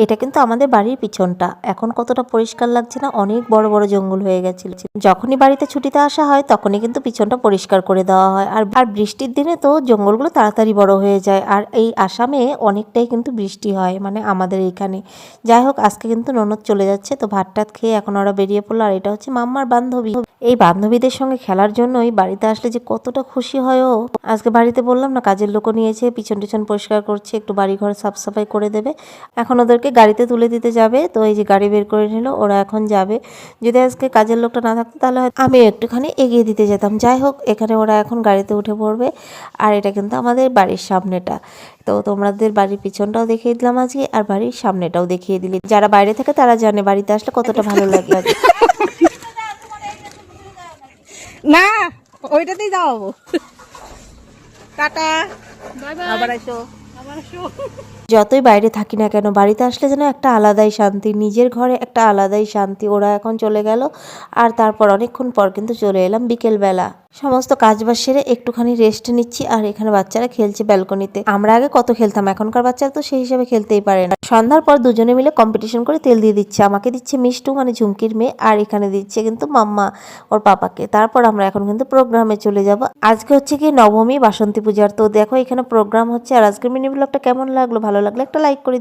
এটা কিন্তু আমাদের বাড়ির পিছনটা। এখন কতটা পরিষ্কার লাগছে না, অনেক বড় বড় জঙ্গল হয়ে গেছিল। যখনই বাড়িতে ছুটিতে আসা হয় তখনই কিন্তু পিছনটা পরিষ্কার করে দেওয়া হয়। আর বৃষ্টির দিনে তো জঙ্গলগুলো তাড়াতাড়ি বড় হয়ে যায়। আর এই আসামে অনেকটাই কিন্তু বৃষ্টি হয়, মানে আমাদের এইখানে। যাই হোক, আজকে কিন্তু ননদ চলে যাচ্ছে, তো ভাত টাত খেয়ে এখন ওরা বেরিয়ে পড়লো। আর এটা হচ্ছে মাম্মার বান্ধবী। এই বান্ধবীদের সঙ্গে খেলার জন্যই বাড়িতে আসলে যে কতটা খুশি হয় ও। আজকে বাড়িতে বললাম না, কাজের লোকও নিয়েছে, পিছন টিছন পরিষ্কার করছে, একটু বাড়ি ঘর সাফ সাফাই করে দেবে। এখন ওদেরকে গাড়িতে তুলে দিতে যাবে, তো এই যে গাড়ি বের করে নিল, ওরা এখন যাবে। যদি আজকে কাজের লোকটা না থাকতো তাহলে হয়তো আমি একটুখানি এগিয়ে দিতে যেতাম। যাই হোক, এখানে ওরা এখন গাড়িতে উঠে পড়বে। আর এটা কিন্তু আমাদের বাড়ির সামনেটা। তো তোমাদের বাড়ির পিছনটাও দেখিয়ে দিলাম আজকে, আর বাড়ির সামনেটাও দেখিয়ে দিলি। যারা বাইরে থাকে তারা জানে বাড়িতে আসলে কতটা ভালো লাগে। না, ওইটাতেই যাবো। টাটা, আবার আসো। যতই বাইরে থাকি না কেন, বাড়িতে আসলে যেন একটা আলাদাই শান্তি, নিজের ঘরে একটা আলাদাই শান্তি। ওরা এখন চলে গেল, আর তারপর অনেকক্ষণ পর কিন্তু চলে এলাম বিকেলবেলা। সমস্ত কাজবাজ সেরে একটুখানি রেস্ট নিচ্ছি, আর এখানে বাচ্চারা খেলছে ব্যালকনিতে। আমরা আগে কত খেলতাম, এখনকার বাচ্চারা তো সেই হিসাবে খেলতেই পারে না। সন্ধ্যার পর দুজনে মিলে কম্পিটিশন করে তেল দিয়ে দিচ্ছে। আমাকে দিচ্ছে মিষ্টু, মানে ঝুমকির মেয়ে, আর এখানে দিচ্ছে কিন্তু মাম্মা ওর পাপাকে। তারপর আমরা এখন কিন্তু প্রোগ্রামে চলে যাব। আজকে হচ্ছে কি নবমী, বাসন্তী পূজার। তো দেখো এখানে প্রোগ্রাম হচ্ছে। আর আজকের মিনি ব্লগটা কেমন লাগলো, ভালো লাগলে একটা লাইক করে